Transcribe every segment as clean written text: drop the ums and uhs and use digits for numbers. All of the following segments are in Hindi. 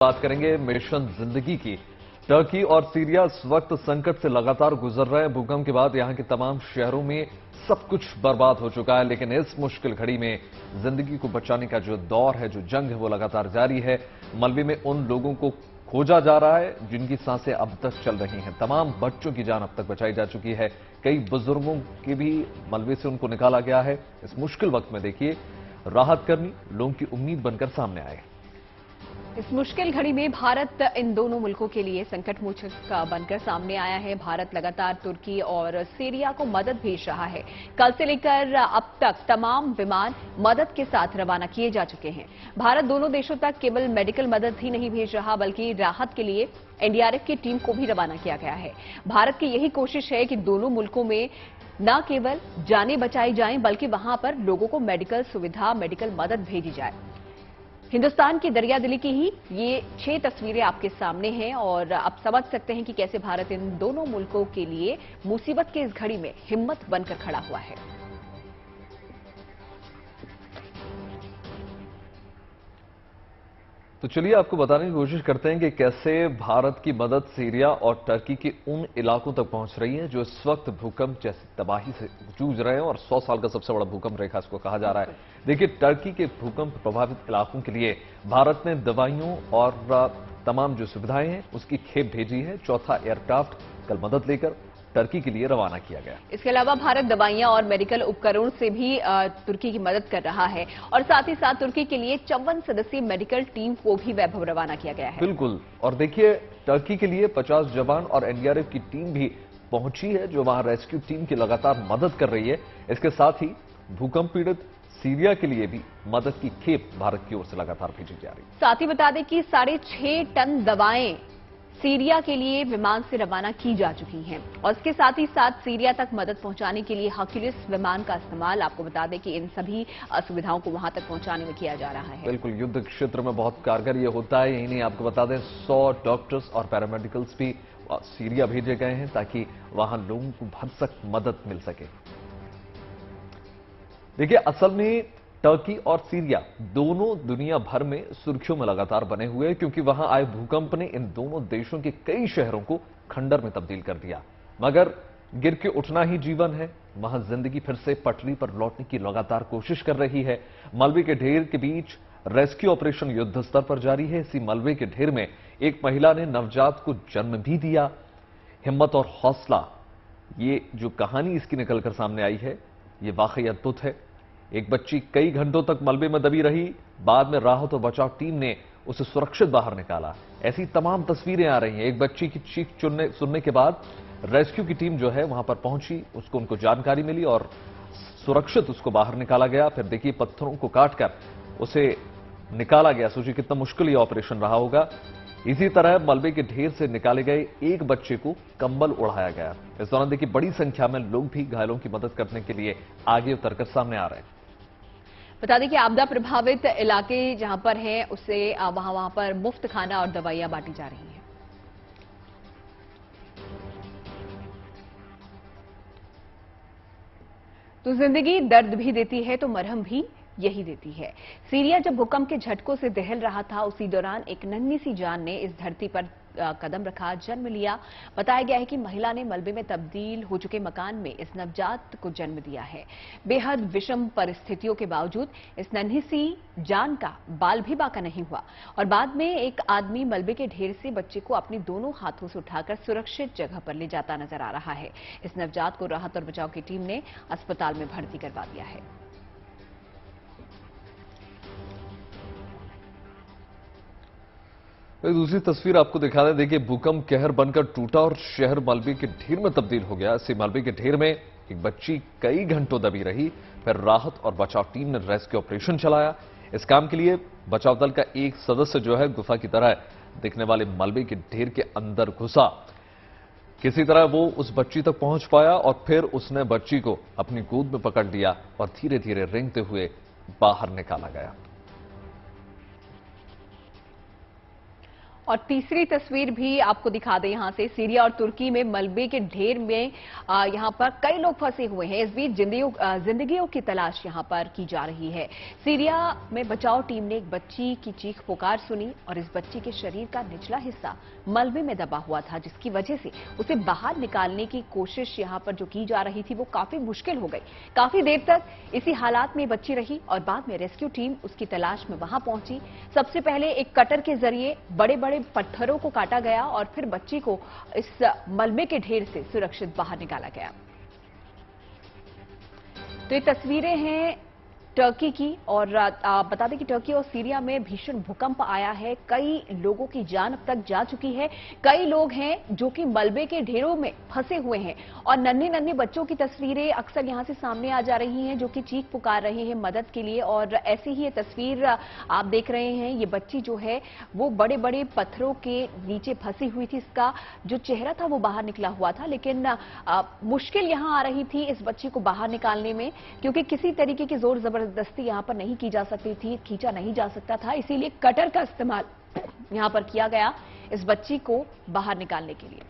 बात करेंगे मिशन जिंदगी की। टर्की और सीरिया इस वक्त संकट से लगातार गुजर रहे हैं। भूकंप के बाद यहां के तमाम शहरों में सब कुछ बर्बाद हो चुका है, लेकिन इस मुश्किल घड़ी में जिंदगी को बचाने का जो दौर है, जो जंग है, वो लगातार जारी है। मलबे में उन लोगों को खोजा जा रहा है जिनकी सांसें अब तक चल रही हैं। तमाम बच्चों की जान अब तक बचाई जा चुकी है। कई बुजुर्गों की भी मलबे से उनको निकाला गया है। इस मुश्किल वक्त में देखिए, राहत कर्मी लोगों की उम्मीद बनकर सामने आए। इस मुश्किल घड़ी में भारत इन दोनों मुल्कों के लिए संकट मोचक बनकर सामने आया है। भारत लगातार तुर्की और सीरिया को मदद भेज रहा है। कल से लेकर अब तक तमाम विमान मदद के साथ रवाना किए जा चुके हैं। भारत दोनों देशों तक केवल मेडिकल मदद ही नहीं भेज रहा, बल्कि राहत के लिए एनडीआरएफ की टीम को भी रवाना किया गया है। भारत की यही कोशिश है कि दोनों मुल्कों में न केवल जानें बचाई जाएं, बल्कि वहां पर लोगों को मेडिकल सुविधा, मेडिकल मदद भेजी जाए। हिंदुस्तान की दरियादिली की ही ये 6 तस्वीरें आपके सामने हैं और आप समझ सकते हैं कि कैसे भारत इन दोनों मुल्कों के लिए मुसीबत के इस घड़ी में हिम्मत बनकर खड़ा हुआ है। तो चलिए आपको बताने की कोशिश करते हैं कि कैसे भारत की मदद सीरिया और टर्की के उन इलाकों तक पहुंच रही है जो इस वक्त भूकंप जैसी तबाही से जूझ रहे हैं, और 100 साल का सबसे बड़ा भूकंप रेखा इसको कहा जा रहा है। देखिए, टर्की के भूकंप प्रभावित इलाकों के लिए भारत ने दवाइयों और तमाम जो सुविधाएं हैं उसकी खेप भेजी है। चौथा एयरक्राफ्ट कल मदद लेकर टर्की के लिए रवाना किया गया। इसके अलावा भारत दवाइयां और मेडिकल उपकरणों से भी तुर्की की मदद कर रहा है और साथ ही साथ तुर्की के लिए 54 सदस्यीय मेडिकल टीम को भी वैभव रवाना किया गया है। बिल्कुल, और देखिए, टर्की के लिए 50 जवान और एनडीआरएफ की टीम भी पहुंची है, जो वहां रेस्क्यू टीम की लगातार मदद कर रही है। इसके साथ ही भूकंप पीड़ित सीरिया के लिए भी मदद की खेप भारत की ओर से लगातार भेजी जा रही है। साथ ही बता दें कि 6.5 टन दवाएं सीरिया के लिए विमान से रवाना की जा चुकी हैं और इसके साथ ही साथ सीरिया तक मदद पहुंचाने के लिए हर्क्यूलिस विमान का इस्तेमाल, आपको बता दें कि इन सभी सुविधाओं को वहां तक पहुंचाने में किया जा रहा है। बिल्कुल, युद्ध क्षेत्र में बहुत कारगर ये होता है। यही नहीं, आपको बता दें 100 डॉक्टर्स और पैरामेडिकल्स भी सीरिया भेजे गए हैं ताकि वहां लोगों को भरसक मदद मिल सके। देखिए, असल में टर्की और सीरिया दोनों दुनिया भर में सुर्खियों में लगातार बने हुए हैं, क्योंकि वहां आए भूकंप ने इन दोनों देशों के कई शहरों को खंडर में तब्दील कर दिया। मगर गिर के उठना ही जीवन है। वहां जिंदगी फिर से पटरी पर लौटने की लगातार कोशिश कर रही है। मलबे के ढेर के बीच रेस्क्यू ऑपरेशन युद्ध स्तर पर जारी है। इसी मलबे के ढेर में एक महिला ने नवजात को जन्म भी दिया। हिम्मत और हौसला, ये जो कहानी इसकी निकलकर सामने आई है, ये वाकई अद्भुत है। एक बच्ची कई घंटों तक मलबे में दबी रही, बाद में राहत और बचाव टीम ने उसे सुरक्षित बाहर निकाला। ऐसी तमाम तस्वीरें आ रही हैं। एक बच्ची की चीख सुनने के बाद रेस्क्यू की टीम जो है वहां पर पहुंची, उनको जानकारी मिली और सुरक्षित उसको बाहर निकाला गया। फिर देखिए, पत्थरों को काटकर उसे निकाला गया। सोचिए कितना मुश्किल ये ऑपरेशन रहा होगा। इसी तरह मलबे के ढेर से निकाले गए एक बच्चे को कंबल उड़ाया गया। इस दौरान देखिए, बड़ी संख्या में लोग भी घायलों की मदद करने के लिए आगे उतरकर सामने आ रहे हैं। बता दें कि आपदा प्रभावित इलाके जहां पर हैं, उससे वहां पर मुफ्त खाना और दवाइयां बांटी जा रही हैं। तो जिंदगी दर्द भी देती है तो मरहम भी यही देती है। सीरिया जब भूकंप के झटकों से दहल रहा था, उसी दौरान एक नन्ही सी जान ने इस धरती पर कदम रखा, जन्म लिया। बताया गया है कि महिला ने मलबे में तब्दील हो चुके मकान में इस नवजात को जन्म दिया है। बेहद विषम परिस्थितियों के बावजूद इस नन्ही सी जान का बाल भी बाका नहीं हुआ और बाद में एक आदमी मलबे के ढेर से बच्चे को अपने दोनों हाथों से उठाकर सुरक्षित जगह पर ले जाता नजर आ रहा है। इस नवजात को राहत और बचाव की टीम ने अस्पताल में भर्ती करवा दिया है। एक दूसरी तस्वीर आपको दिखा दें। देखिए, भूकंप कहर बनकर टूटा और शहर मलबे के ढेर में तब्दील हो गया। इसी मलबे के ढेर में एक बच्ची कई घंटों दबी रही। फिर राहत और बचाव टीम ने रेस्क्यू ऑपरेशन चलाया। इस काम के लिए बचाव दल का एक सदस्य जो है गुफा की तरह दिखने वाले मलबे के ढेर के अंदर घुसा। किसी तरह वो उस बच्ची तक पहुंच पाया और फिर उसने बच्ची को अपनी गोद में पकड़ लिया और धीरे धीरे रेंगते हुए बाहर निकाला गया। और तीसरी तस्वीर भी आपको दिखा दें यहां से। सीरिया और तुर्की में मलबे के ढेर में यहां पर कई लोग फंसे हुए हैं। इस बीच जिंदगियों की तलाश यहां पर की जा रही है। सीरिया में बचाव टीम ने एक बच्ची की चीख पुकार सुनी और इस बच्ची के शरीर का निचला हिस्सा मलबे में दबा हुआ था, जिसकी वजह से उसे बाहर निकालने की कोशिश यहां पर जो की जा रही थी वो काफी मुश्किल हो गई। काफी देर तक इसी हालात में बच्ची रही और बाद में रेस्क्यू टीम उसकी तलाश में वहां पहुंची। सबसे पहले एक कटर के जरिए बड़े बड़े पत्थरों को काटा गया और फिर बच्ची को इस मलबे के ढेर से सुरक्षित बाहर निकाला गया। तो ये तस्वीरें हैं टर्की की और बता दें कि टर्की और सीरिया में भीषण भूकंप आया है। कई लोगों की जान अब तक जा चुकी है। कई लोग हैं जो कि मलबे के ढेरों में फंसे हुए हैं और नन्हे नन्हे बच्चों की तस्वीरें अक्सर यहां से सामने आ जा रही हैं जो कि चीख पुकार रहे हैं मदद के लिए। और ऐसी ही ये तस्वीर आप देख रहे हैं। ये बच्ची जो है वो बड़े बड़े पत्थरों के नीचे फंसी हुई थी। इसका जो चेहरा था वो बाहर निकला हुआ था, लेकिन मुश्किल यहां आ रही थी इस बच्ची को बाहर निकालने में, क्योंकि किसी तरीके की जोर जबरदस्ती यहां पर नहीं की जा सकती थी, खींचा नहीं जा सकता था। इसीलिए कटर का इस्तेमाल यहां पर किया गया इस बच्ची को बाहर निकालने के लिए।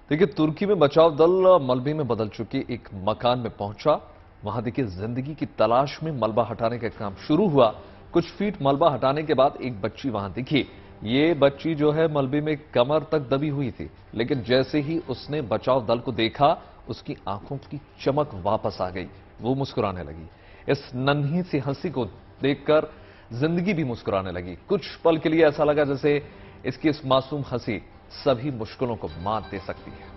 देखिए, तुर्की में बचाव दल मलबे में बदल चुके एक मकान में पहुंचा। वहां देखिए जिंदगी की तलाश में मलबा हटाने का काम शुरू हुआ। कुछ फीट मलबा हटाने के बाद एक बच्ची वहां दिखी। ये बच्ची जो है मलबे में कमर तक दबी हुई थी, लेकिन जैसे ही उसने बचाव दल को देखा उसकी आंखों की चमक वापस आ गई। वो मुस्कुराने लगी। इस नन्ही सी हंसी को देखकर जिंदगी भी मुस्कुराने लगी। कुछ पल के लिए ऐसा लगा जैसे इसकी इस मासूम हंसी सभी मुश्किलों को मात दे सकती है।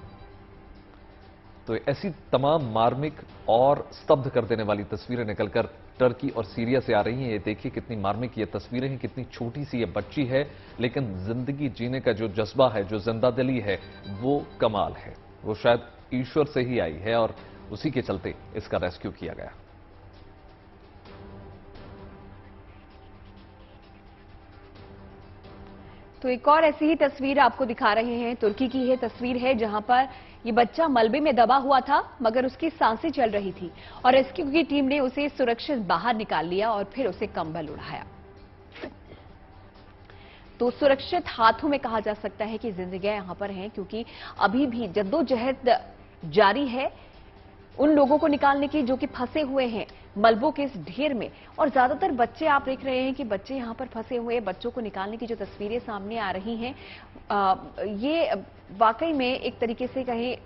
तो ऐसी तमाम मार्मिक और स्तब्ध कर देने वाली तस्वीरें निकलकर टर्की और सीरिया से आ रही हैं। ये देखिए कितनी मार्मिक ये तस्वीरें हैं, कितनी छोटी सी ये बच्ची है, लेकिन जिंदगी जीने का जो जज्बा है, जो जिंदादिली है, वो कमाल है। वो शायद ईश्वर से ही आई है और उसी के चलते इसका रेस्क्यू किया गया। तो एक और ऐसी ही तस्वीर आपको दिखा रहे हैं। तुर्की की यह तस्वीर है जहां पर ये बच्चा मलबे में दबा हुआ था, मगर उसकी सांसें चल रही थी और रेस्क्यू की टीम ने उसे सुरक्षित बाहर निकाल लिया और फिर उसे कंबल उड़ाया। तो सुरक्षित हाथों में कहा जा सकता है कि जिंदगियां यहां पर हैं, क्योंकि अभी भी जद्दोजहद जारी है उन लोगों को निकालने की जो कि फंसे हुए हैं मलबों के इस ढेर में। और ज्यादातर बच्चे आप देख रहे हैं कि बच्चे यहां पर फंसे हुए हैं। बच्चों को निकालने की जो तस्वीरें सामने आ रही हैं, ये वाकई में एक तरीके से कहें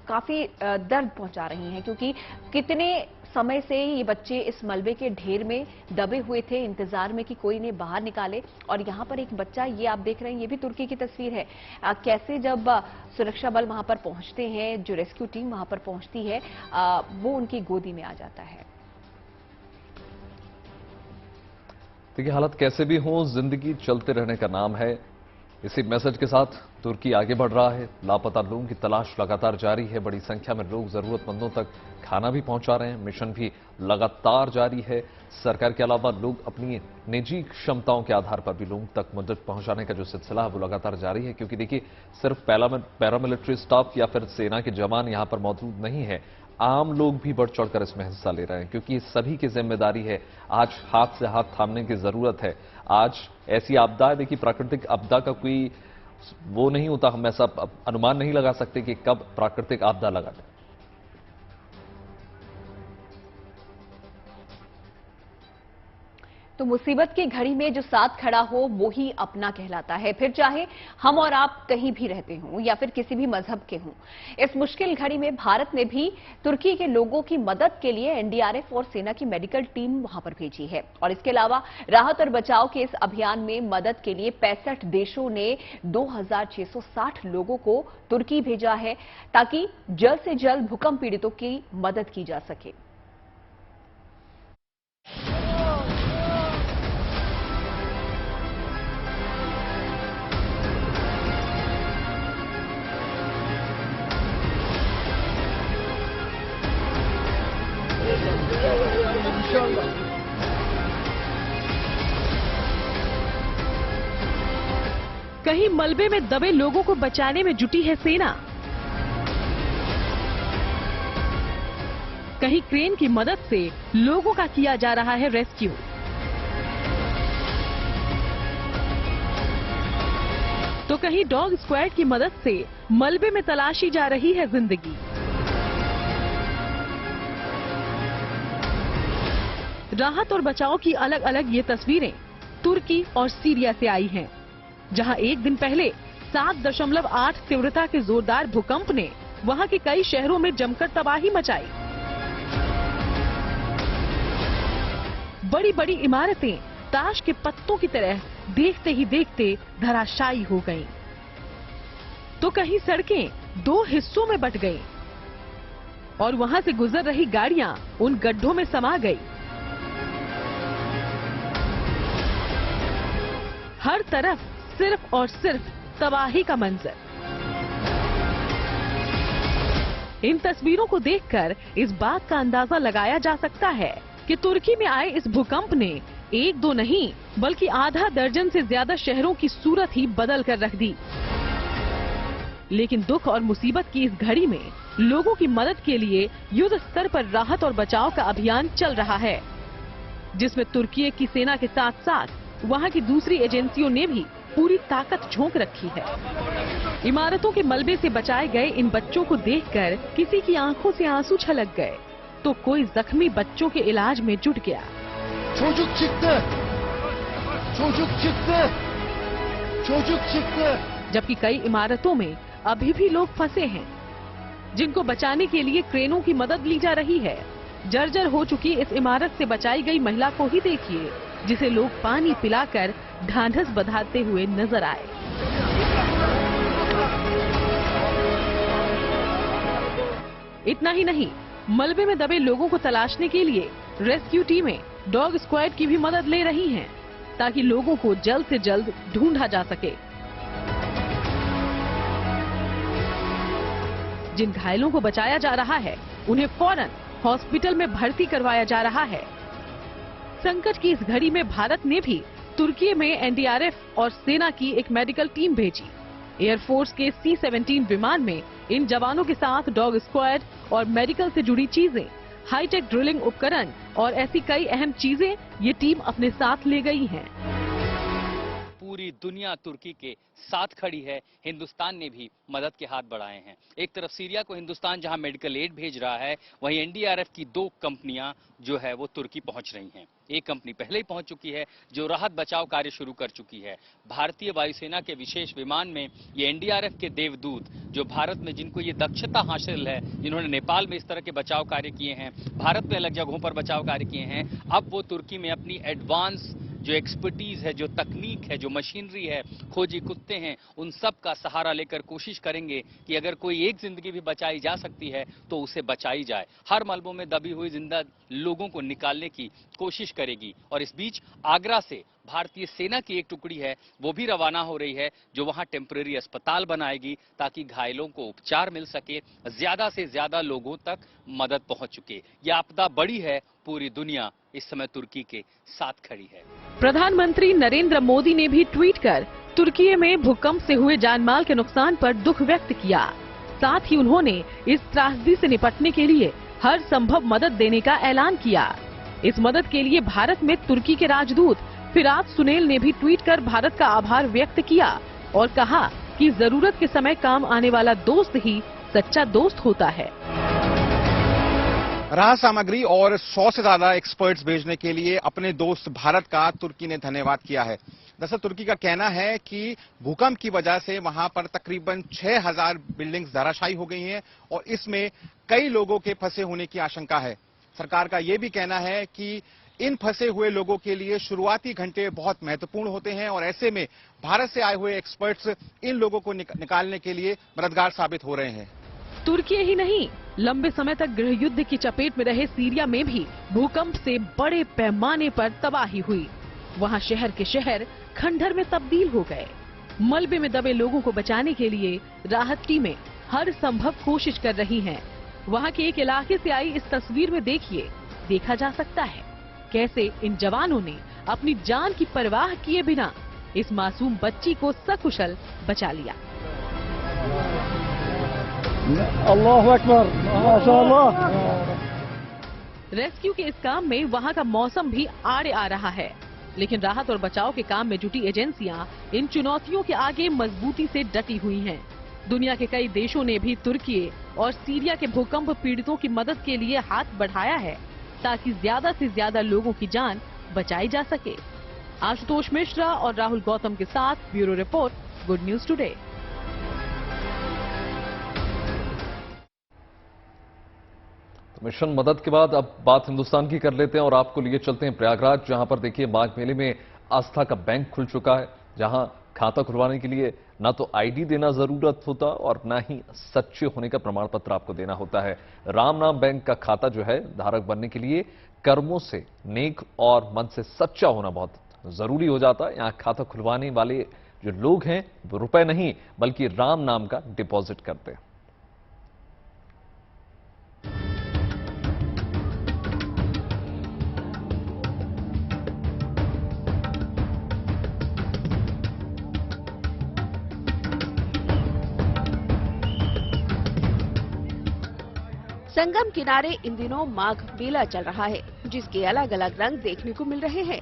काफी दर्द पहुंचा रही हैं, क्योंकि कितने समय से ये बच्चे इस मलबे के ढेर में दबे हुए थे इंतजार में कि कोई इन्हें बाहर निकाले। और यहां पर एक बच्चा, ये आप देख रहे हैं, ये भी तुर्की की तस्वीर है। कैसे जब सुरक्षा बल वहां पर पहुंचते हैं, जो रेस्क्यू टीम वहां पर पहुंचती है, वो उनकी गोदी में आ जाता है। देखिए, हालत कैसे भी हो, जिंदगी चलते रहने का नाम है। इसी मैसेज के साथ तुर्की आगे बढ़ रहा है। लापता लोगों की तलाश लगातार जारी है। बड़ी संख्या में लोग जरूरतमंदों तक खाना भी पहुंचा रहे हैं। मिशन भी लगातार जारी है। सरकार के अलावा लोग अपनी निजी क्षमताओं के आधार पर भी लोगों तक मदद पहुंचाने का जो सिलसिला है वो लगातार जारी है, क्योंकि देखिए सिर्फ पैरामिलिट्री स्टाफ या फिर सेना के जवान यहां पर मौजूद नहीं है, आम लोग भी बढ़ चढ़कर इसमें हिस्सा ले रहे हैं, क्योंकि सभी की जिम्मेदारी है। आज हाथ से हाथ थामने की जरूरत है। आज ऐसी आपदा है, देखिए प्राकृतिक आपदा का कोई वो नहीं होता, हम ऐसा अनुमान नहीं लगा सकते कि कब प्राकृतिक आपदा लगा जाए। तो मुसीबत की घड़ी में जो साथ खड़ा हो वो ही अपना कहलाता है, फिर चाहे हम और आप कहीं भी रहते हों या फिर किसी भी मजहब के हों। इस मुश्किल घड़ी में भारत ने भी तुर्की के लोगों की मदद के लिए एनडीआरएफ और सेना की मेडिकल टीम वहां पर भेजी है। और इसके अलावा राहत और बचाव के इस अभियान में मदद के लिए 65 देशों ने 2660 लोगों को तुर्की भेजा है, ताकि जल्द से जल्द भूकंप पीड़ितों की मदद की जा सके। कहीं मलबे में दबे लोगों को बचाने में जुटी है सेना। कहीं क्रेन की मदद से लोगों का किया जा रहा है रेस्क्यू। तो कहीं डॉग स्क्वाड की मदद से मलबे में तलाशी जा रही है जिंदगी। राहत और बचाव की अलग अलग ये तस्वीरें तुर्की और सीरिया से आई हैं, जहां एक दिन पहले 7.8 तीव्रता के जोरदार भूकंप ने वहां के कई शहरों में जमकर तबाही मचाई। बड़ी बड़ी इमारतें ताश के पत्तों की तरह देखते ही देखते धराशायी हो गईं। तो कहीं सड़कें 2 हिस्सों में बंट गईं और वहां से गुजर रही गाड़ियां उन गड्ढों में समा गई। हर तरफ सिर्फ और सिर्फ तबाही का मंजर। इन तस्वीरों को देखकर इस बात का अंदाजा लगाया जा सकता है कि तुर्की में आए इस भूकंप ने 1-2 नहीं बल्कि आधा दर्जन से ज्यादा शहरों की सूरत ही बदल कर रख दी। लेकिन दुख और मुसीबत की इस घड़ी में लोगों की मदद के लिए युद्ध स्तर पर राहत और बचाव का अभियान चल रहा है, जिसमें तुर्की की सेना के साथ साथ वहां की दूसरी एजेंसियों ने भी पूरी ताकत झोंक रखी है। इमारतों के मलबे से बचाए गए इन बच्चों को देखकर किसी की आंखों से आंसू छलक गए, तो कोई जख्मी बच्चों के इलाज में जुट गया। Çocuk çıktı. Çocuk çıktı. Çocuk çıktı. जबकि कई इमारतों में अभी भी लोग फंसे हैं, जिनको बचाने के लिए क्रेनों की मदद ली जा रही है। जर्जर हो चुकी इस इमारत से बचाई गई महिला को ही देखिए, जिसे लोग पानी पिलाकर ढांढस बंधाते हुए नजर आए। इतना ही नहीं, मलबे में दबे लोगों को तलाशने के लिए रेस्क्यू टीमें डॉग स्क्वाड की भी मदद ले रही हैं, ताकि लोगों को जल्द से जल्द ढूंढा जा सके। जिन घायलों को बचाया जा रहा है, उन्हें फौरन हॉस्पिटल में भर्ती करवाया जा रहा है। संकट की इस घड़ी में भारत ने भी तुर्की में एनडीआरएफ और सेना की एक मेडिकल टीम भेजी। एयरफोर्स के C-17 विमान में इन जवानों के साथ डॉग स्क्वाड और मेडिकल से जुड़ी चीजें, हाईटेक ड्रिलिंग उपकरण और ऐसी कई अहम चीजें ये टीम अपने साथ ले गई है। पूरी दुनिया तुर्की के साथ खड़ी है। हिंदुस्तान ने भी मदद के हाथ बढ़ाए हैं। एक तरफ सीरिया को हिंदुस्तान जहां मेडिकल एड भेज रहा है, वहीं एनडीआरएफ की 2 कंपनियां जो है वो तुर्की पहुंच रही हैं। एक कंपनी पहले ही पहुंच चुकी है, जो राहत बचाव कार्य शुरू कर चुकी है। भारतीय वायुसेना के विशेष विमान में ये एनडीआरएफ के देवदूत, जो भारत में जिनको ये दक्षता हासिल है, जिन्होंने नेपाल में इस तरह के बचाव कार्य किए हैं, भारत में अलग जगहों पर बचाव कार्य किए हैं, अब वो तुर्की में अपनी एडवांस जो एक्सपर्टीज है, जो तकनीक है, जो मशीनरी है, खोजी कुत्ते हैं, उन सब का सहारा लेकर कोशिश करेंगे कि अगर कोई एक जिंदगी भी बचाई जा सकती है तो उसे बचाई जाए। हर मलबों में दबी हुई जिंदा लोगों को निकालने की कोशिश करेगी। और इस बीच आगरा से भारतीय सेना की एक टुकड़ी है, वो भी रवाना हो रही है, जो वहां टेम्परेरी अस्पताल बनाएगी ताकि घायलों को उपचार मिल सके, ज्यादा से ज्यादा लोगों तक मदद पहुंच चुके। ये आपदा बड़ी है, पूरी दुनिया इस समय तुर्की के साथ खड़ी है। प्रधानमंत्री नरेंद्र मोदी ने भी ट्वीट कर तुर्की में भूकंप से हुए जानमाल के नुकसान पर दुख व्यक्त किया। साथ ही उन्होंने इस त्रासदी से निपटने के लिए हर संभव मदद देने का ऐलान किया। इस मदद के लिए भारत में तुर्की के राजदूत फिरात सुनेल ने भी ट्वीट कर भारत का आभार व्यक्त किया और कहा कि जरूरत के समय काम आने वाला दोस्त ही सच्चा दोस्त होता है। राहत सामग्री और 100 से ज्यादा एक्सपर्ट्स भेजने के लिए अपने दोस्त भारत का तुर्की ने धन्यवाद किया है। दरअसल तुर्की का कहना है कि भूकंप की वजह से वहां पर तकरीबन 6000 बिल्डिंग्स धराशायी हो गई हैं और इसमें कई लोगों के फंसे होने की आशंका है। सरकार का यह भी कहना है कि इन फंसे हुए लोगों के लिए शुरुआती घंटे बहुत महत्वपूर्ण होते हैं और ऐसे में भारत से आए हुए एक्सपर्ट्स इन लोगों को निकालने के लिए मददगार साबित हो रहे हैं। तुर्की ही नहीं, लंबे समय तक गृह युद्ध की चपेट में रहे सीरिया में भी भूकंप से बड़े पैमाने पर तबाही हुई। वहां शहर के शहर खंडहर में तब्दील हो गए। मलबे में दबे लोगों को बचाने के लिए राहत टीमें हर संभव कोशिश कर रही हैं। वहां के एक इलाके से आई इस तस्वीर में देखिए, देखा जा सकता है कैसे इन जवानों ने अपनी जान की परवाह किए बिना इस मासूम बच्ची को सकुशल बचा लिया। अल्लाहु अकबर, माशाअल्लाह। रेस्क्यू के इस काम में वहां का मौसम भी आड़े आ रहा है, लेकिन राहत और बचाव के काम में जुटी एजेंसियां इन चुनौतियों के आगे मजबूती से डटी हुई हैं। दुनिया के कई देशों ने भी तुर्की और सीरिया के भूकंप पीड़ितों की मदद के लिए हाथ बढ़ाया है, ताकि ज्यादा से ज्यादा लोगों की जान बचाई जा सके। आशुतोष मिश्रा और राहुल गौतम के साथ bureau report, good news today. Mission मदद के बाद अब बात हिंदुस्तान की कर लेते हैं और आपको लिए चलते हैं प्रयागराज, जहां पर देखिए माघ मेले में आस्था का बैंक खुल चुका है, जहां खाता खुलवाने के लिए ना तो आईडी देना जरूरत होता और ना ही सच्चे होने का प्रमाण पत्र आपको देना होता है। राम नाम बैंक का खाता जो है धारक बनने के लिए कर्मों से नेक और मन से सच्चा होना बहुत जरूरी हो जाता है। यहां खाता खुलवाने वाले जो लोग हैं वो रुपए नहीं बल्कि राम नाम का डिपॉजिट करते हैं। संगम किनारे इन दिनों माघ मेला चल रहा है, जिसके अलग अलग रंग देखने को मिल रहे हैं।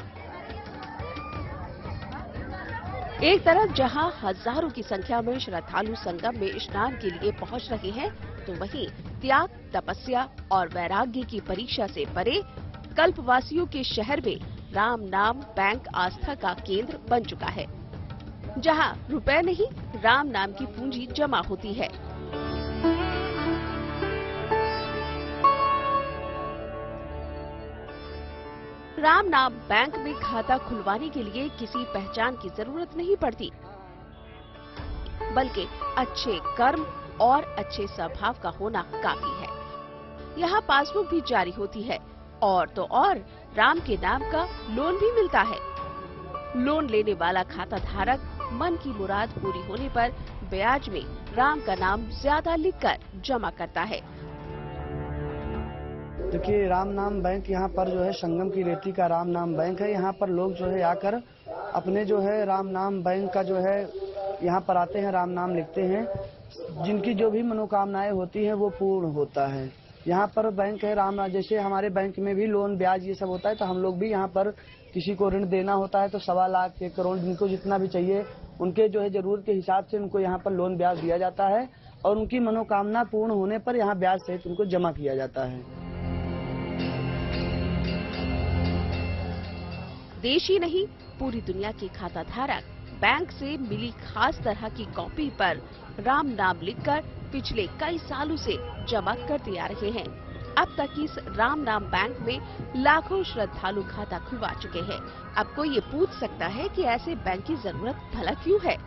एक तरफ जहां हजारों की संख्या में श्रद्धालु संगम में स्नान के लिए पहुंच रहे हैं, तो वहीं त्याग, तपस्या और वैराग्य की परीक्षा से परे कल्पवासियों के शहर में राम नाम बैंक आस्था का केंद्र बन चुका है, जहां रुपए नहीं राम नाम की पूंजी जमा होती है। राम नाम बैंक में खाता खुलवाने के लिए किसी पहचान की जरूरत नहीं पड़ती, बल्कि अच्छे कर्म और अच्छे स्वभाव का होना काफी है। यहाँ पासबुक भी जारी होती है और तो और राम के नाम का लोन भी मिलता है। लोन लेने वाला खाता धारक मन की मुराद पूरी होने पर ब्याज में राम का नाम ज्यादा लिखकर जमा करता है। देखिए, राम नाम बैंक यहाँ पर जो है संगम की रेती का राम नाम बैंक है। यहाँ पर लोग जो है आकर अपने जो है राम नाम बैंक का जो है यहाँ पर आते हैं, राम नाम लिखते हैं, जिनकी जो भी मनोकामनाएं होती हैं वो पूर्ण होता है। यहाँ पर बैंक है राम, जैसे हमारे बैंक में भी लोन ब्याज ये सब होता है, तो हम लोग भी यहाँ पर किसी को ऋण देना होता है तो 1.25 लाख 1 करोड़ जिनको जितना भी चाहिए उनके जो है जरूरत के हिसाब से उनको यहाँ पर लोन ब्याज दिया जाता है और उनकी मनोकामना पूर्ण होने पर यहाँ ब्याज सहित उनको जमा किया जाता है। देश ही नहीं, पूरी दुनिया के खाता धारक बैंक से मिली खास तरह की कॉपी पर राम नाम लिखकर पिछले कई सालों से जमा करते आ रहे हैं। अब तक इस राम नाम बैंक में लाखों श्रद्धालु खाता खुलवा चुके हैं। अब कोई ये पूछ सकता है कि ऐसे बैंक की जरूरत भला क्यों है?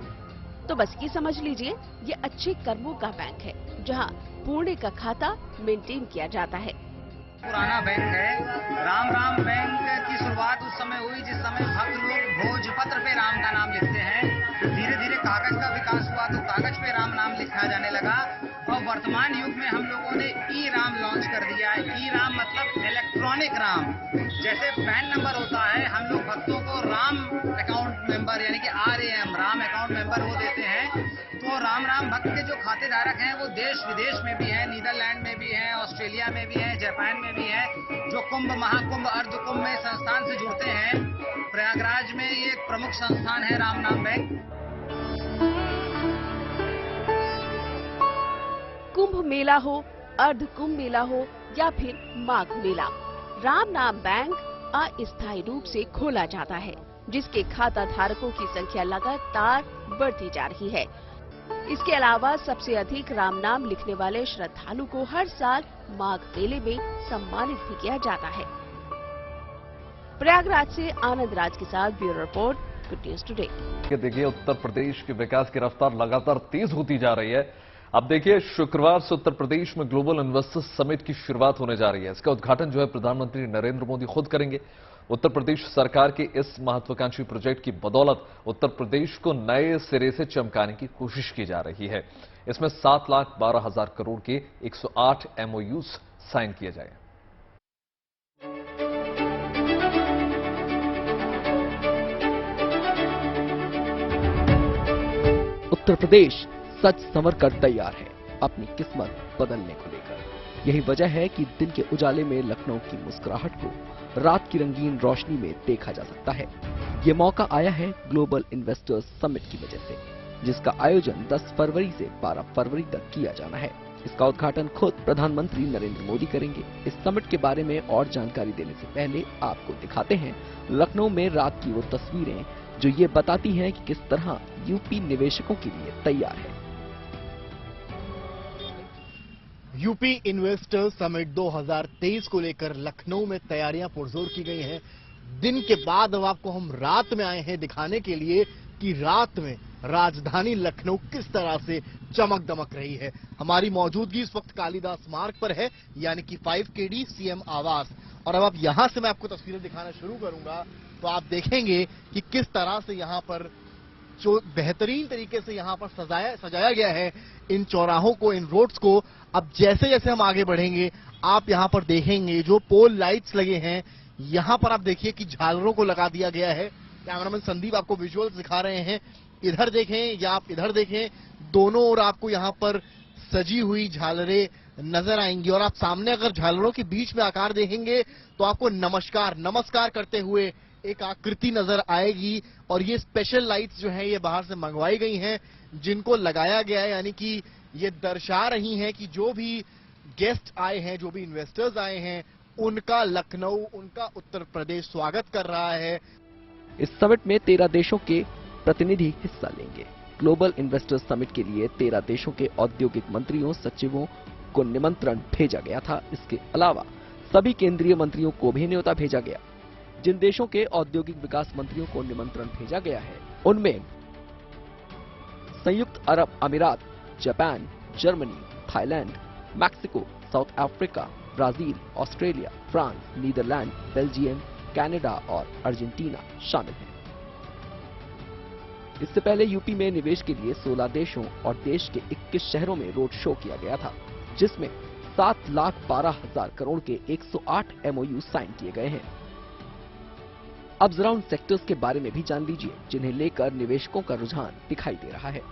तो बस ये समझ लीजिए, ये अच्छे कर्मों का बैंक है, जहाँ पुण्य का खाता मेंटेन किया जाता है। पुराना बैंक है। राम बैंक की शुरुआत उस समय हुई जिस समय भक्त लोग भोजपत्र पे राम का नाम लिखते हैं। धीरे धीरे कागज का विकास हुआ तो कागज पे राम नाम लिखा जाने लगा और वर्तमान युग में हम लोगों ने ई राम लॉन्च कर दिया है। ई राम मतलब इलेक्ट्रॉनिक राम। जैसे पैन नंबर होता है, हम लोग भक्तों को राम अकाउंट मेंबर यानी कि RAM राम अकाउंट मेंबर वो देते हैं। तो राम भक्त के जो खाते धारक हैं वो देश विदेश में भी हैं, नीदरलैंड में भी हैं, ऑस्ट्रेलिया में भी हैं, जापान में भी हैं, जो कुंभ, महाकुंभ, अर्ध कुंभ में संस्थान से जुड़ते हैं। प्रयागराज में ये एक प्रमुख संस्थान है राम नाम बैंक। कुंभ मेला हो, अर्ध कुंभ मेला हो या फिर माघ मेला, राम नाम बैंक अस्थायी रूप से खोला जाता है, जिसके खाता धारकों की संख्या लगातार बढ़ती जा रही है। इसके अलावा सबसे अधिक राम नाम लिखने वाले श्रद्धालु को हर साल माघ मेले में सम्मानित भी किया जाता है। प्रयागराज से आनंद राज के साथ bureau report, good news today. देखिए, उत्तर प्रदेश के विकास की रफ्तार लगातार तेज होती जा रही है। अब देखिए, शुक्रवार से उत्तर प्रदेश में ग्लोबल इन्वेस्टर्स समिट की शुरुआत होने जा रही है। इसका उद्घाटन जो है प्रधानमंत्री नरेंद्र मोदी खुद करेंगे। उत्तर प्रदेश सरकार के इस महत्वाकांक्षी प्रोजेक्ट की बदौलत उत्तर प्रदेश को नए सिरे से चमकाने की कोशिश की जा रही है। इसमें 7,12,000 करोड़ के 108 MOUs साइन किए जाए। उत्तर प्रदेश सच संवर कर तैयार है अपनी किस्मत बदलने को लेकर। यही वजह है कि दिन के उजाले में लखनऊ की मुस्कुराहट को रात की रंगीन रोशनी में देखा जा सकता है। ये मौका आया है ग्लोबल इन्वेस्टर्स समिट की वजह से, जिसका आयोजन 10 फरवरी से 12 फरवरी तक किया जाना है। इसका उद्घाटन खुद प्रधानमंत्री नरेंद्र मोदी करेंगे। इस समिट के बारे में और जानकारी देने से पहले आपको दिखाते हैं लखनऊ में रात की वो तस्वीरें जो ये बताती हैं कि किस तरह यूपी निवेशकों के लिए तैयार है। यूपी इन्वेस्टर्स समिट 2023 को लेकर लखनऊ में तैयारियां पुरजोर की गई हैं। दिन के बाद अब आपको हम रात में आए हैं दिखाने के लिए कि रात में राजधानी लखनऊ किस तरह से चमक दमक रही है। हमारी मौजूदगी इस वक्त कालिदास मार्ग पर है, यानी कि 5KD सीएम आवास। और अब यहां से मैं आपको तस्वीरें दिखाना शुरू करूंगा तो आप देखेंगे कि किस तरह से यहां पर जो बेहतरीन तरीके से यहां पर सजाया गया है इन चौराहों को, इन रोड्स को। अब जैसे जैसे हम आगे बढ़ेंगे आप यहां पर देखेंगे जो पोल लाइट्स लगे हैं, यहां पर आप देखिए कि झालरों को लगा दिया गया है। कैमरामैन संदीप आपको विजुअल्स दिखा रहे हैं। इधर देखें या आप इधर देखें, दोनों ओर आपको यहां पर सजी हुई झालरें नजर आएंगी। और आप सामने अगर झालरों के बीच में आकार देखेंगे तो आपको नमस्कार करते हुए एक आकृति नजर आएगी। और ये स्पेशल लाइट्स जो हैं ये बाहर से मंगवाई गई हैं, जिनको लगाया गया है, यानी कि ये दर्शा रही हैं कि जो भी गेस्ट आए हैं, जो भी इन्वेस्टर्स आए हैं, उनका लखनऊ, उनका उत्तर प्रदेश स्वागत कर रहा है। इस समिट में 13 देशों के प्रतिनिधि हिस्सा लेंगे। ग्लोबल इन्वेस्टर्स समिट के लिए 13 देशों के औद्योगिक मंत्रियों, सचिवों को निमंत्रण भेजा गया था। इसके अलावा सभी केंद्रीय मंत्रियों को भी न्योता भेजा गया। जिन देशों के औद्योगिक विकास मंत्रियों को निमंत्रण भेजा गया है उनमें संयुक्त अरब अमीरात, Japan, Germany, Thailand, Mexico, South Africa, Brazil, Australia, France, Netherlands, Belgium, Canada और अर्जेंटीना शामिल हैं। इससे पहले यूपी में निवेश के लिए 16 देशों और देश के 21 शहरों में रोड शो किया गया था, जिसमें 7,12,000 करोड़ के 108 MOU साइन किए गए हैं। अब जरा उन सेक्टर्स के बारे में भी जान लीजिए जिन्हें लेकर निवेशकों का रुझान दिखाई दे रहा है।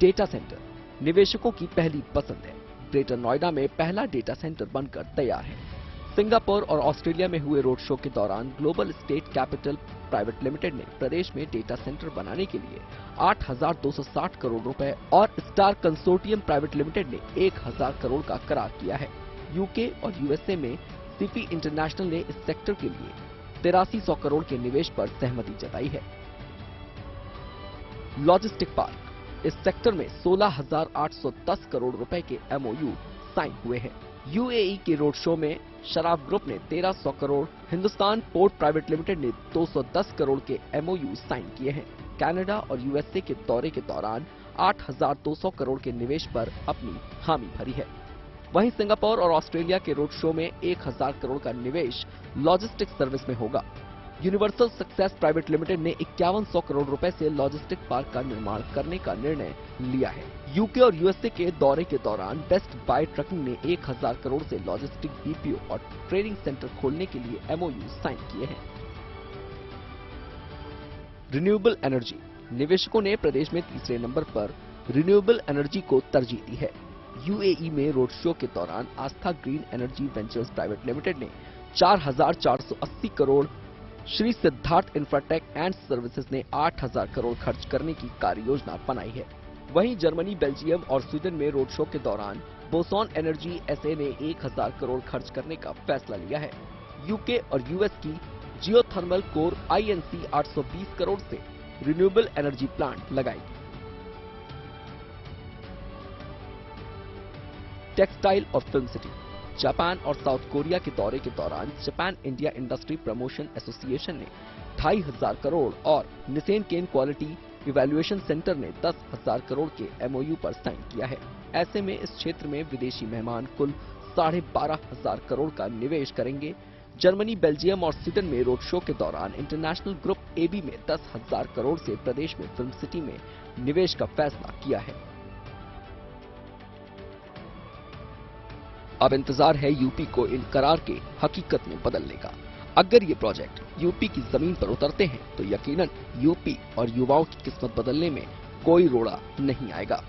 डेटा सेंटर निवेशकों की पहली पसंद है। ग्रेटर नोएडा में पहला डेटा सेंटर बनकर तैयार है। सिंगापुर और ऑस्ट्रेलिया में हुए रोड शो के दौरान global state capital private Limited ने प्रदेश में डेटा सेंटर बनाने के लिए 8,260 करोड़ रुपए और स्टार कंसोर्टियम प्राइवेट लिमिटेड ने 1,000 करोड़ का करार किया है। यूके और यूएसए में सीपी इंटरनेशनल ने इस सेक्टर के लिए 8300 करोड़ के निवेश पर सहमति जताई है। लॉजिस्टिक पार्क, इस सेक्टर में 16,810 करोड़ रुपए के MOU साइन हुए हैं। यूएई के रोड शो में शराब ग्रुप ने 1,300 crore, Hindustan port private Limited ने 210 करोड़ के MOU साइन किए हैं। कनाडा और यूएसए के दौरे के दौरान 8,200 करोड़ के निवेश पर अपनी हामी भरी है। वहीं सिंगापुर और ऑस्ट्रेलिया के रोड शो में 1,000 करोड़ का निवेश लॉजिस्टिक सर्विस में होगा। यूनिवर्सल सक्सेस प्राइवेट लिमिटेड ने 5100 करोड़ रुपए से लॉजिस्टिक पार्क का निर्माण करने का निर्णय लिया है। यूके और यूएसए के दौरे के दौरान बेस्ट बाय ट्रकिंग ने 1,000 करोड़ से लॉजिस्टिक BPO और ट्रेनिंग सेंटर खोलने के लिए MOU साइन किए हैं। रिन्यूएबल एनर्जी, निवेशकों ने प्रदेश में तीसरे नंबर पर रिन्यूएबल एनर्जी को तरजीह दी है। यूएई में रोड शो के दौरान Aastha Green Energy Ventures Private Limited ने 4,480 crore, Shri Siddharth Infratech and Services ने 8,000 करोड़ खर्च करने की कार्य योजना बनाई है। वहीं जर्मनी, बेल्जियम और स्वीडन में रोड शो के दौरान बोसॉन एनर्जी SA ने 1,000 करोड़ खर्च करने का फैसला लिया है। यूके और यूएस की जियोथर्मल कोर INC 820 करोड़ से रिन्यूएबल एनर्जी प्लांट लगाएगी। टेक्सटाइल और फिल्म सिटी, जापान और साउथ कोरिया के दौरे के दौरान Japan India industry promotion association ने 2,500 करोड़ और निसेन केन क्वालिटी इवैल्यूएशन सेंटर ने 10,000 करोड़ के MOU पर साइन किया है। ऐसे में इस क्षेत्र में विदेशी मेहमान कुल 12,500 करोड़ का निवेश करेंगे। जर्मनी, बेल्जियम और स्वीडन में रोड शो के दौरान इंटरनेशनल ग्रुप AB में 10,000 करोड़ से प्रदेश में फिल्म सिटी में निवेश का फैसला किया है। अब इंतजार है यूपी को इन करार के हकीकत में बदलने का। अगर ये प्रोजेक्ट यूपी की जमीन पर उतरते हैं तो यकीनन यूपी और युवाओं की किस्मत बदलने में कोई रोड़ा नहीं आएगा।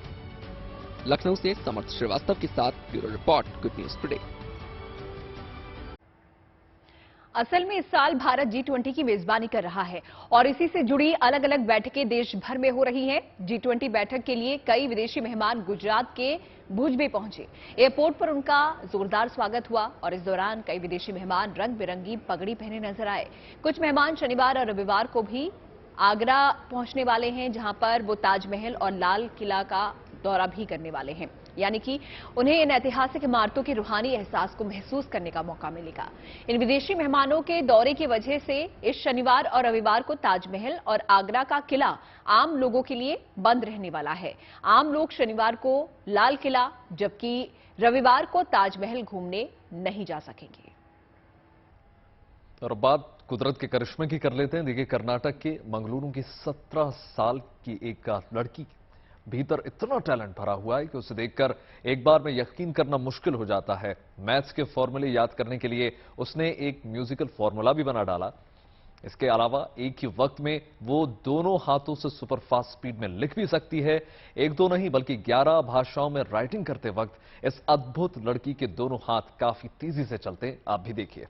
लखनऊ से समर्थ श्रीवास्तव के साथ bureau report, good news today. असल में इस साल भारत G20 की मेजबानी कर रहा है और इसी से जुड़ी अलग अलग बैठकें देश भर में हो रही हैं। G20 बैठक के लिए कई विदेशी मेहमान गुजरात के भुज में पहुंचे। एयरपोर्ट पर उनका जोरदार स्वागत हुआ और इस दौरान कई विदेशी मेहमान रंग बिरंगी पगड़ी पहने नजर आए। कुछ मेहमान शनिवार और रविवार को भी आगरा पहुंचने वाले हैं, जहां पर वो ताजमहल और लाल किला का दौरा भी करने वाले हैं, यानी कि उन्हें इन ऐतिहासिक इमारतों के रूहानी एहसास को महसूस करने का मौका मिलेगा। इन विदेशी मेहमानों के दौरे की वजह से इस शनिवार और रविवार को ताजमहल और आगरा का किला आम लोगों के लिए बंद रहने वाला है। आम लोग शनिवार को लाल किला जबकि रविवार को ताजमहल घूमने नहीं जा सकेंगे। और बात कुदरत के करिश्मे की कर लेते हैं। देखिए, कर्नाटक के मंगलुरु की 17 साल की एक लड़की भीतर इतना टैलेंट भरा हुआ है कि उसे देखकर एक बार में यकीन करना मुश्किल हो जाता है। मैथ्स के फॉर्मूले याद करने के लिए उसने एक म्यूजिकल फॉर्मूला भी बना डाला। इसके अलावा एक ही वक्त में वो दोनों हाथों से सुपरफास्ट स्पीड में लिख भी सकती है। एक दो नहीं बल्कि 11 भाषाओं में राइटिंग करते वक्त इस अद्भुत लड़की के दोनों हाथ काफी तेजी से चलते हैं। आप भी देखिए।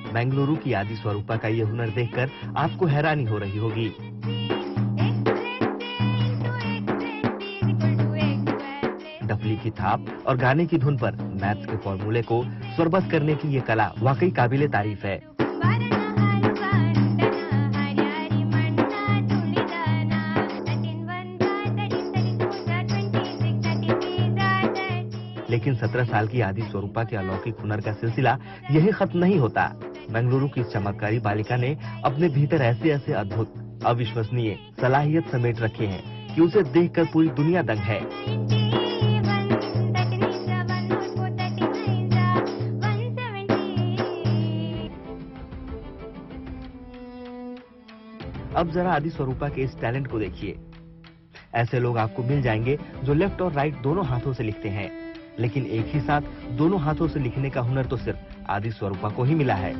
बेंगलुरु की आदि स्वरूपा का ये हुनर देखकर आपको हैरानी हो रही होगी। डफली की थाप और गाने की धुन पर मैथ्स के फॉर्मूले को स्वरबद्ध करने की ये कला वाकई काबिले तारीफ है। लेकिन 17 साल की आदि स्वरूपा के अलौकिक हुनर का सिलसिला यही खत्म नहीं होता। बेंगलुरु की इस चमत्कारी बालिका ने अपने भीतर ऐसे ऐसे अद्भुत, अविश्वसनीय सलाहियत समेट रखे हैं कि उसे देखकर पूरी दुनिया दंग है। अब जरा आदि स्वरूपा के इस टैलेंट को देखिए। ऐसे लोग आपको मिल जाएंगे जो लेफ्ट और राइट दोनों हाथों से लिखते हैं, लेकिन एक ही साथ दोनों हाथों से लिखने का हुनर तो सिर्फ आदि स्वरूपा को ही मिला है।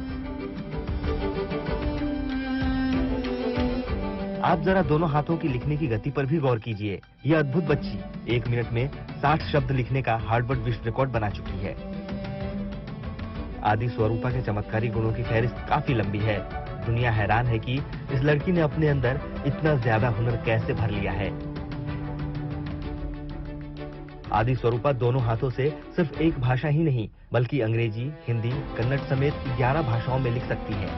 आप जरा दोनों हाथों की लिखने की गति पर भी गौर कीजिए। यह अद्भुत बच्ची 1 मिनट में 60 शब्द लिखने का हार्वर्ड विश्व रिकॉर्ड बना चुकी है। आदि स्वरूपा के चमत्कारी गुणों की फहरिस्त काफी लंबी है। दुनिया हैरान है कि इस लड़की ने अपने अंदर इतना ज्यादा हुनर कैसे भर लिया है। आदि स्वरूपा दोनों हाथों से सिर्फ एक भाषा ही नहीं बल्कि अंग्रेजी, हिंदी, कन्नड़ समेत 11 भाषाओं में लिख सकती है।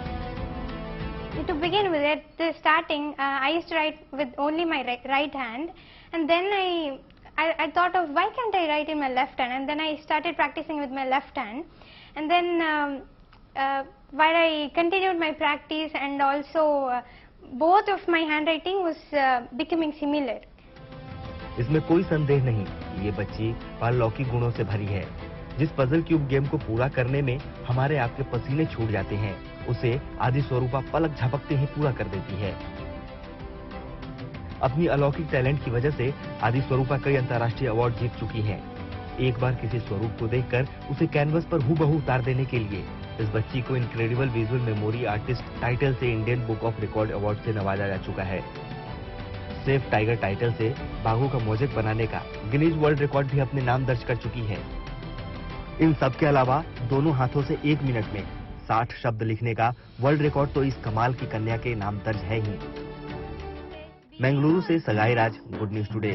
To begin with, at the starting, I used to write with only my right hand, and then I thought of why can't I write in my left hand, and then I started practicing with my left hand, and then while I continued my practice, and also both of my handwriting was becoming similar. इसमें कोई संदेह नहीं, ये बच्ची अलौकिक गुणों से भरी है। जिस पजल क्यूब गेम को पूरा करने में हमारे आपके पसीने छूट जाते हैं, उसे आदि स्वरूपा पलक झपकते ही पूरा कर देती है। अपनी अलौकिक टैलेंट की वजह से आदि स्वरूपा कई अंतर्राष्ट्रीय अवार्ड जीत चुकी है। एक बार किसी स्वरूप को देखकर उसे कैनवस पर हूबहू उतार देने के लिए इस बच्ची को incredible visual memory artist title से Indian Book of Record Award से नवाजा जा चुका है। सेफ टाइगर टाइटल से बाघों का मोज़ेक बनाने का गिनीज वर्ल्ड रिकॉर्ड भी अपने नाम दर्ज कर चुकी है। इन सब के अलावा दोनों हाथों से 1 मिनट में 60 शब्द लिखने का वर्ल्ड रिकॉर्ड तो इस कमाल की कन्या के नाम दर्ज है ही। बेंगलुरु से सगाई राज, गुड न्यूज टुडे।